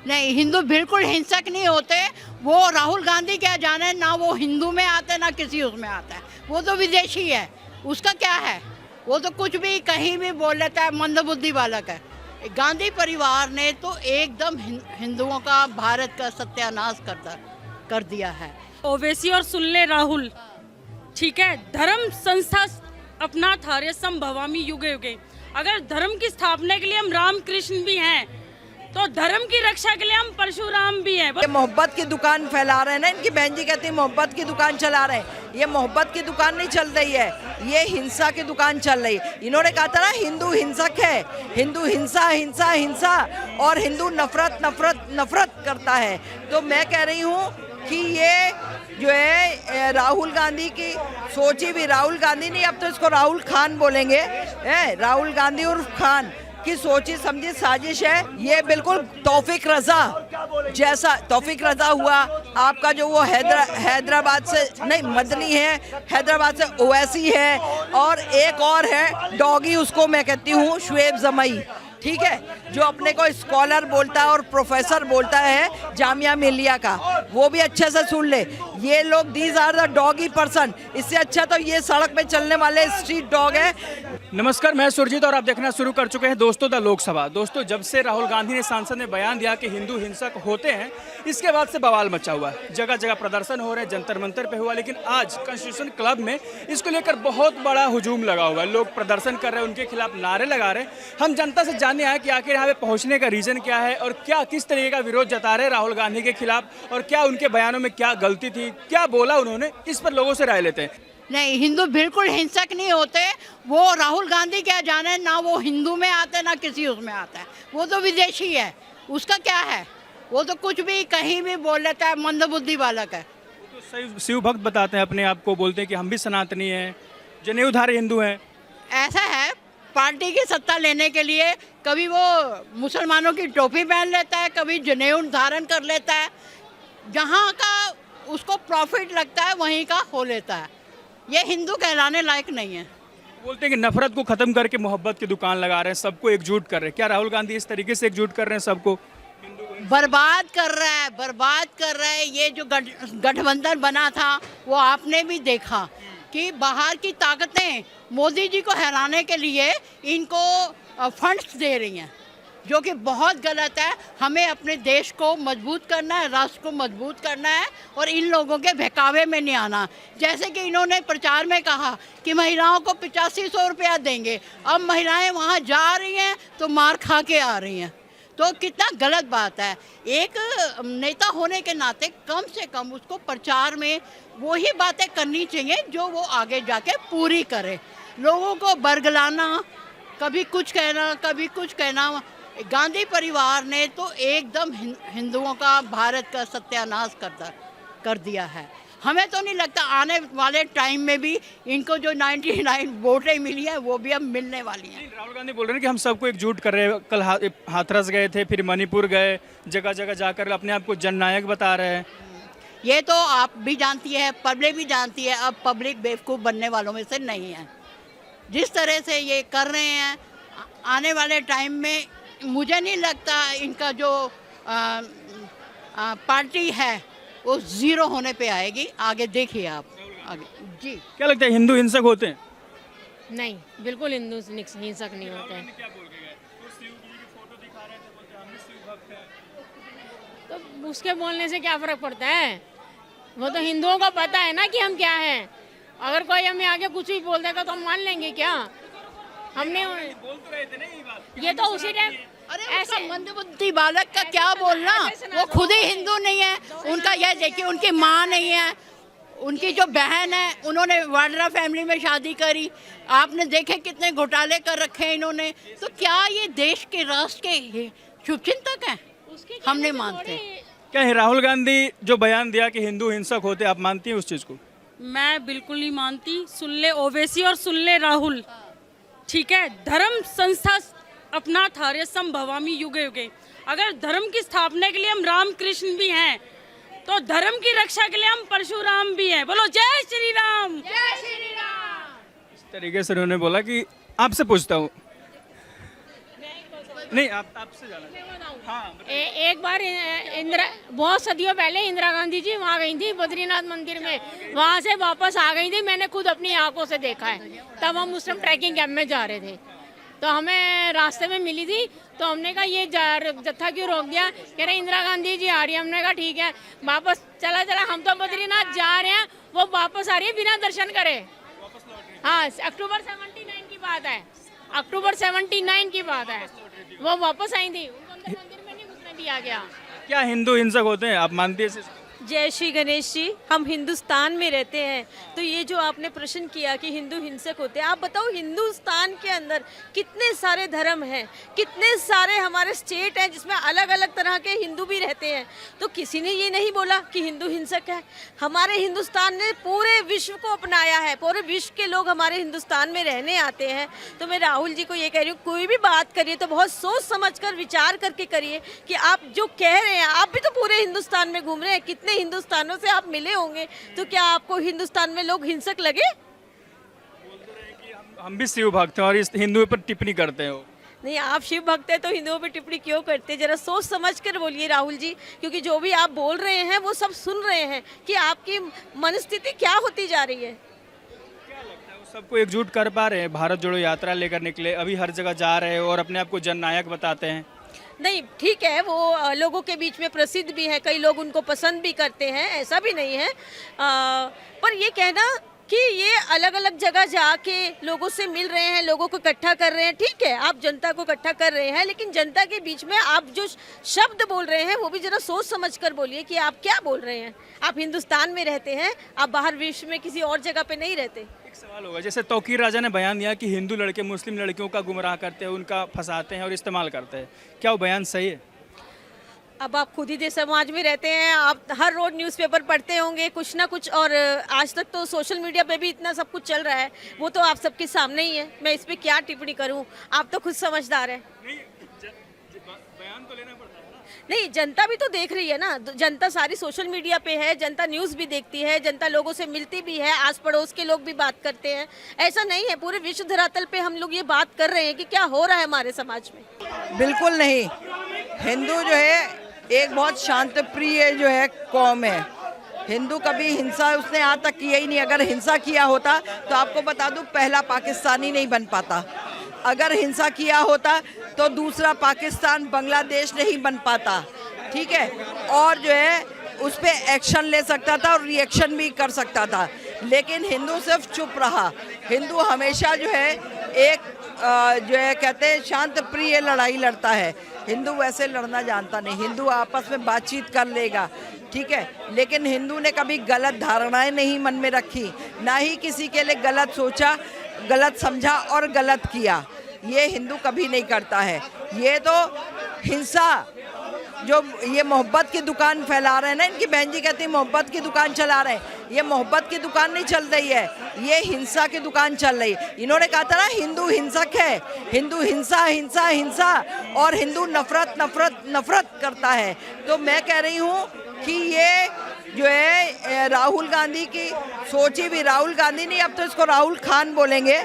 नहीं, हिंदू बिल्कुल हिंसक नहीं होते। वो राहुल गांधी क्या जाने, ना वो हिंदू में आते ना किसी उसमें आता है। वो तो विदेशी है, उसका क्या है, वो तो कुछ भी कहीं भी बोल लेता है, मंदबुद्धि बालक है। गांधी परिवार ने तो एकदम हिंदुओं का, भारत का सत्यानाश कर दिया है। ओवैसी और सुल्ले राहुल, ठीक है। धर्म संस्था अपना थारे संभवामी युगे युगे। अगर धर्म की स्थापना के लिए हम राम कृष्ण भी हैं, तो धर्म की रक्षा के लिए हम परशुराम भी हैं। ये मोहब्बत की दुकान फैला रहे हैं ना, इनकी बहन जी कहती है मोहब्बत की दुकान चला रहे हैं। ये मोहब्बत की दुकान नहीं चल रही है, ये हिंसा की दुकान चल रही है। इन्होंने कहा था ना हिंदू हिंसक है, हिंदू हिंसा हिंसा हिंसा, और हिंदू नफरत नफरत नफरत करता है। तो मैं कह रही हूँ कि ये जो है राहुल गांधी की सोची भी, राहुल गांधी नहीं, अब तो इसको राहुल खान बोलेंगे, राहुल गांधी उर्फ खान की सोची समझी साजिश है। ये बिल्कुल तौफीक रजा जैसा, तौफीक रजा हुआ आपका जो वो हैदराबाद से नहीं, मदनी है, हैदराबाद से ओवैसी है, और एक और है डॉगी, उसको मैं कहती हूँ शुएब जमई, ठीक है, जो अपने को स्कॉलर बोलता है और प्रोफेसर बोलता है जामिया मिलिया का, वो भी अच्छे से सुन ले। ये लोग these are the doggy person, इससे अच्छा तो ये सड़क पे चलने वाले स्ट्रीट डॉग है। नमस्कार, मैं सुरजीत और आप देखना शुरू कर चुके हैं दोस्तों द लोकसभा। दोस्तों, जब से राहुल गांधी ने सांसद ने बयान दिया कि हिंदू हिंसक होते हैं, इसके बाद से बवाल मचा हुआ है। जगह जगह प्रदर्शन हो रहे हैं, जंतर मंतर पे हुआ, लेकिन आज कॉन्स्टिट्यूशन क्लब में इसको लेकर बहुत बड़ा हुजूम लगा हुआ है। लोग प्रदर्शन कर रहे हैं, उनके खिलाफ नारे लगा रहे हैं। हम जनता से जानने आए कि आखिर यहाँ पे पहुँचने का रीजन क्या है और क्या किस तरीके का विरोध जता रहे राहुल गांधी के खिलाफ, और क्या उनके बयानों में क्या गलती थी, क्या बोला उन्होंने, इस पर लोगों से राय लेते हैं। नहीं, हिंदू बिल्कुल हिंसक नहीं होते। वो राहुल गांधी क्या जाने, ना वो हिंदू में आते ना किसी उसमें आता है। वो तो विदेशी है, उसका क्या है, वो तो कुछ भी कहीं भी बोल लेता है, मंदबुद्धि बालक है। तो शिव भक्त बताते हैं अपने आप को, बोलते हैं कि हम भी सनातनी हैं, जनेऊधारी हिंदू हैं। ऐसा है, पार्टी की सत्ता लेने के लिए कभी वो मुसलमानों की टोपी पहन लेता है, कभी जनेऊ धारण कर लेता है, जहाँ का उसको प्रॉफिट लगता है वहीं का हो लेता है। ये हिंदू कहलाने लायक नहीं है। बोलते हैं कि नफरत को खत्म करके मोहब्बत की दुकान लगा रहे हैं, सबको एकजुट कर रहे हैं। क्या राहुल गांधी इस तरीके से एकजुट कर रहे हैं सबको? बर्बाद कर रहा है, बर्बाद कर रहा है। ये जो गठबंधन बना था, वो आपने भी देखा कि बाहर की ताकतें मोदी जी को हराने के लिए इनको फंड्स दे रही हैं, जो कि बहुत गलत है। हमें अपने देश को मजबूत करना है, राष्ट्र को मजबूत करना है, और इन लोगों के बहकावे में नहीं आना। जैसे कि इन्होंने प्रचार में कहा कि महिलाओं को 8500 रुपया देंगे, अब महिलाएं वहाँ जा रही हैं तो मार खा के आ रही हैं। तो कितना गलत बात है। एक नेता होने के नाते कम से कम उसको प्रचार में वही बातें करनी चाहिए जो वो आगे जाके पूरी करे। लोगों को बरगलाना, कभी कुछ कहना कभी कुछ कहना। गांधी परिवार ने तो एकदम हिंदुओं का, भारत का सत्यानाश कर दिया है। हमें तो नहीं लगता आने वाले टाइम में भी इनको जो 99 वोटें मिली हैं वो भी अब मिलने वाली हैं। राहुल गांधी बोल रहे हैं कि हम सबको एकजुट कर रहे हैं। कल हाथरस गए थे, फिर मणिपुर गए, जगह जगह जाकर अपने आप को जननायक बता रहे हैं। ये तो आप भी जानती है, पब्लिक भी जानती है। अब पब्लिक बेवकूफ़ बनने वालों में से नहीं है। जिस तरह से ये कर रहे हैं, आने वाले टाइम में मुझे नहीं लगता इनका जो पार्टी है वो ज़ीरो होने पे आएगी। आगे देखिए आप आगे। जी, क्या लगता है हिंदू हिंसक होते हैं? नहीं, बिल्कुल हिंदू हिंसक नहीं होते हैं। तो उसके बोलने से क्या फर्क पड़ता है? वो तो हिंदुओं को पता है ना कि हम क्या हैं। अगर कोई हमें आगे कुछ भी बोल देगा तो हम मान लेंगे क्या? हमने बोल तो रहे थे ना ये बात। ये तो उसी टाइम अरे ऐसा मंदबुद्धि बालक का क्या बोलना, वो खुद ही हिंदू नहीं है। उनका यह देखिए, उनकी माँ नहीं है, उनकी जो बहन है उन्होंने वाड्रा फैमिली में शादी करी। आपने देखे कितने घोटाले कर रखे हैं इन्होंने। तो क्या ये देश के, राष्ट्र के शुभचिंतक हैं? हम नहीं मानते। क्या है राहुल गांधी जो बयान दिया कि हिंदू हिंसक होते, आप मानती हैं उस चीज को? मैं बिल्कुल नहीं मानती। सुल्ले ओवैसी और सुल्ले राहुल, ठीक है। धर्म संस्था अपना थारे संभवामी युगे युगे। अगर धर्म की स्थापना के लिए हम राम कृष्ण भी हैं, तो धर्म की रक्षा के लिए हम परशुराम भी हैं। बोलो जय श्री राम, जय श्री राम। इस तरीके से उन्होंने बोला कि आपसे पूछता हूँ, नहीं आपसे जाना चाहिए। हाँ एक बार इंदिरा बहुत सदियों पहले इंदिरा गांधी जी वहाँ गई थी बद्रीनाथ मंदिर में, वहाँ से वापस आ गई थी। मैंने खुद अपनी आंखों से देखा है। तब हम उस टाइम ट्रैकिंग कैंप में जा रहे थे, तो हमें रास्ते में मिली थी, तो हमने कहा ये जत्था क्यों रोक दिया? कह रहे इंदिरा गांधी जी आ रही है। हमने कहा ठीक है, वापस चला हम तो बद्रीनाथ जा रहे हैं, वो वापस आ रही है बिना दर्शन करे। हाँ, अक्टूबर 79 की बात है, अक्टूबर 79 की बात है, वो वापस आई थी, उनको अंदर मंदिर में नहीं घुसने दिया गया। क्या हिंदू हिंसक होते हैं, आप मानते हैं? जय श्री गणेश जी, हम हिंदुस्तान में रहते हैं, तो ये जो आपने प्रश्न किया कि हिंदू हिंसक होते हैं, आप बताओ हिंदुस्तान के अंदर कितने सारे धर्म हैं, कितने सारे हमारे स्टेट हैं जिसमें अलग अलग तरह के हिंदू भी रहते हैं, तो किसी ने ये नहीं बोला कि हिंदू हिंसक है। हमारे हिंदुस्तान ने पूरे विश्व को अपनाया है, पूरे विश्व के लोग हमारे हिंदुस्तान में रहने आते हैं। तो मैं राहुल जी को ये कह रही हूँ, कोई भी बात करिए तो बहुत सोच समझ कर विचार करके करिए कि आप जो कह रहे हैं, आप भी तो पूरे हिंदुस्तान में घूम रहे हैं, कितने हिंदुस्तानों से आप मिले होंगे, तो क्या आपको हिंदुस्तान में लोग हिंसक लगे? हम भी शिव भक्त हैं और इस हिंदुओं पर टिप्पणी करते हैं। नहीं, आप शिव भक्त हैं तो हिंदुओं पे टिप्पणी क्यों करते? जरा सोच समझ कर बोलिए राहुल जी, क्योंकि जो भी आप बोल रहे हैं वो सब सुन रहे हैं कि आपकी मनस्थिति क्या होती जा रही है। सबको एकजुट कर पा रहे हैं? भारत जोड़ो यात्रा लेकर निकले, अभी हर जगह जा रहे हैं और अपने आप को जननायक बताते हैं। नहीं, ठीक है, वो लोगों के बीच में प्रसिद्ध भी है, कई लोग उनको पसंद भी करते हैं, ऐसा भी नहीं है। पर ये कहना कि ये अलग अलग जगह जाके लोगों से मिल रहे हैं, लोगों को इकट्ठा कर रहे हैं, ठीक है, आप जनता को इकट्ठा कर रहे हैं, लेकिन जनता के बीच में आप जो शब्द बोल रहे हैं वो भी जरा सोच समझ कर बोलिए कि आप क्या बोल रहे हैं। आप हिंदुस्तान में रहते हैं, आप बाहर विश्व में किसी और जगह पे नहीं रहते। एक सवाल होगा, जैसे तौकीर राजा ने बयान दिया कि हिंदू लड़के मुस्लिम लड़कियों का गुमराह करते हैं, उनका फंसाते हैं और इस्तेमाल करते हैं, क्या वो बयान सही है? अब आप खुद ही देश समाज में रहते हैं, आप हर रोज न्यूज़पेपर पढ़ते होंगे कुछ ना कुछ, और आज तक तो सोशल मीडिया पे भी इतना सब कुछ चल रहा है, वो तो आप सबके सामने ही है। मैं इस पे क्या टिप्पणी करूं, आप तो खुद समझदार हैं। बयान तो लेना पड़ता है ना? नहीं, जनता भी तो देख रही है ना, जनता सारी सोशल मीडिया पे है, जनता न्यूज़ भी देखती है, जनता लोगों से मिलती भी है, आस पड़ोस के लोग भी बात करते हैं। ऐसा नहीं है पूरे विश्व धरातल पे हम लोग ये बात कर रहे हैं कि क्या हो रहा है हमारे समाज में। बिल्कुल नहीं, हिंदू जो है एक बहुत शांत प्रिय जो है कौम है। हिंदू कभी हिंसा उसने आज तक किया ही नहीं। अगर हिंसा किया होता तो आपको बता दूं पहला पाकिस्तानी नहीं बन पाता। अगर हिंसा किया होता तो दूसरा पाकिस्तान बांग्लादेश नहीं बन पाता, ठीक है, और जो है उस पर एक्शन ले सकता था और रिएक्शन भी कर सकता था। लेकिन हिंदू सिर्फ चुप रहा। हिंदू हमेशा जो है एक जो है कहते हैं शांत प्रिय लड़ाई लड़ता है। हिंदू वैसे लड़ना जानता नहीं, हिंदू आपस में बातचीत कर लेगा, ठीक है, लेकिन हिंदू ने कभी गलत धारणाएं नहीं मन में रखी, ना ही किसी के लिए गलत सोचा, गलत समझा और गलत किया। ये हिंदू कभी नहीं करता है। ये तो हिंसा जो ये मोहब्बत की दुकान फैला रहे हैं ना, इनकी बहन जी कहती है मोहब्बत की दुकान चला रहे हैं। ये मोहब्बत की दुकान नहीं चल रही है, ये हिंसा की दुकान चल रही है। इन्होंने कहा था ना हिंदू हिंसक है, हिंदू हिंसा हिंसा हिंसा, और हिंदू नफरत नफरत नफरत करता है। तो मैं कह रही हूँ कि ये जो है राहुल गांधी की सोची भी, राहुल गांधी नहीं, अब तो इसको राहुल खान बोलेंगे,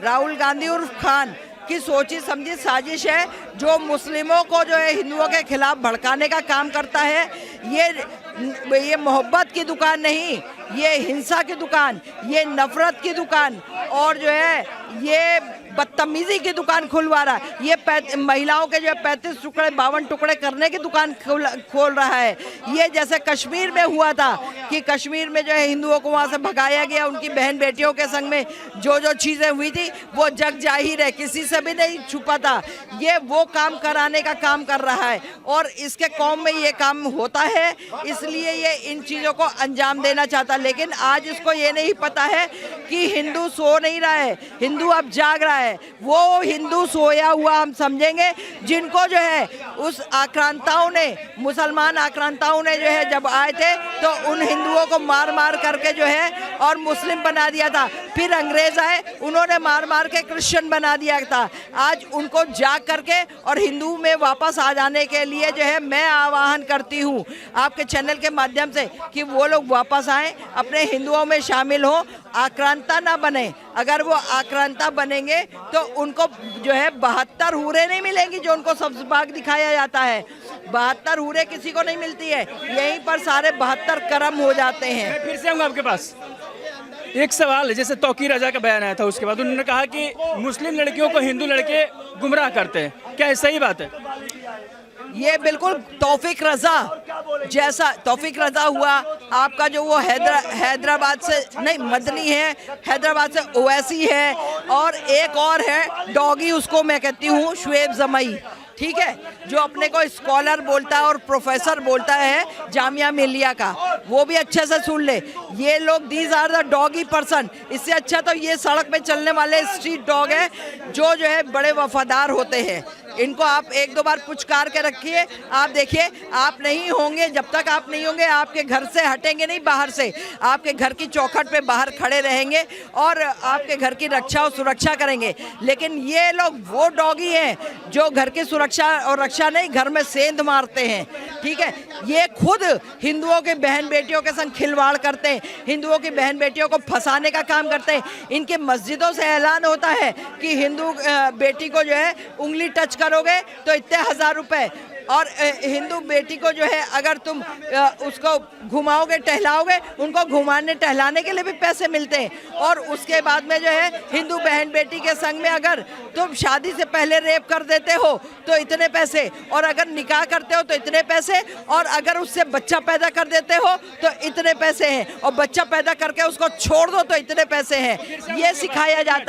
राहुल गांधी उर्फ खान की सोची समझी साजिश है, जो मुस्लिमों को जो है हिंदुओं के खिलाफ भड़काने का काम करता है। ये मोहब्बत की दुकान नहीं, ये हिंसा की दुकान, ये नफरत की दुकान, और जो है ये बदतमीजी की दुकान खुलवा रहा है। ये महिलाओं के जो 35 टुकड़े 52 टुकड़े करने की दुकान खोल रहा है। ये जैसे कश्मीर में हुआ था कि कश्मीर में जो है हिंदुओं को वहाँ से भगाया गया, उनकी बहन बेटियों के संग में जो जो चीज़ें हुई थी वो जग जाहिर है, किसी से भी नहीं छुपा था। ये वो काम कराने का काम कर रहा है और इसके कौम में ये काम होता है, इसलिए ये इन चीज़ों को अंजाम देना चाहता। लेकिन आज इसको ये नहीं पता है कि हिंदू सो नहीं रहा है, हिंदू अब जाग रहा है। वो हिंदू सोया हुआ हम समझेंगे जिनको जो है उस आक्रांताओं ने, मुसलमान आक्रांताओं ने जो है जब आए थे तो उन हिंदुओं को मार मार करके जो है और मुस्लिम बना दिया था, फिर अंग्रेज आए, उन्होंने मार मार के क्रिश्चियन बना दिया था। आज उनको जाग करके और हिंदू में वापस आ जाने के लिए जो है मैं आह्वान करती हूँ आपके चैनल के माध्यम से कि वो लोग वापस आएँ, अपने हिंदुओं में शामिल हो, आक्रांता ना बने। अगर वो आक्रांता बनेंगे तो उनको जो है 72 हूरें नहीं मिलेंगी जो उनको सब्ज बाग दिखाया जाता है। 72 हूरें किसी को नहीं मिलती है, यहीं पर सारे 72 कर्म हो जाते हैं। मैं फिर से आऊँगा आपके पास। एक सवाल है, जैसे तौकीर रजा का बयान आया था, उसके बाद उन्होंने कहा कि मुस्लिम लड़कियों को हिंदू लड़के गुमराह करते हैं, क्या ये सही बात है? ये बिल्कुल तौफीक रजा जैसा, तौफीक रजा हुआ आपका जो वो हैदराबाद से नहीं, मदनी है, हैदराबाद से ओवैसी है, और एक और है डॉगी, उसको मैं कहती हूँ शुएब जमई, ठीक है, जो अपने को स्कॉलर बोलता है और प्रोफेसर बोलता है जामिया मिलिया का, वो भी अच्छे से सुन ले। ये लोग these are the doggy person. इससे अच्छा तो ये सड़क पे चलने वाले स्ट्रीट डॉग है जो है बड़े वफादार होते हैं। इनको आप एक दो बार पुचकार के रखिए, आप देखिए आप नहीं होंगे, जब तक आप नहीं होंगे आपके घर से हटेंगे नहीं, बाहर से आपके घर की चौखट पे बाहर खड़े रहेंगे और आपके घर की रक्षा और सुरक्षा करेंगे। लेकिन ये लोग वो डॉगी हैं जो घर की सुरक्षा और रक्षा नहीं, घर में सेंध मारते हैं, ठीक है। ये खुद हिंदुओं के बहन बेटियों के संग खिलवाड़ करते हैं, हिंदुओं की बहन बेटियों को फंसाने का काम करते हैं। इनके मस्जिदों से ऐलान होता है कि हिंदू बेटी को जो है उंगली टच करोगे तो इतने 1000 रुपए, और हिंदू बेटी को जो है अगर तुम उसको घुमाओगे टहलाओगे, उनको घुमाने टहलाने के लिए भी पैसे मिलते हैं। और उसके बाद में जो है हिंदू बहन बेटी के संग में अगर तुम शादी से पहले रेप कर देते हो तो इतने पैसे, और अगर निकाह करते हो तो इतने पैसे, और अगर उससे बच्चा पैदा कर देते हो तो इतने पैसे हैं, और बच्चा पैदा करके उसको छोड़ दो तो इतने पैसे हैं। ये सिखाया जाता है।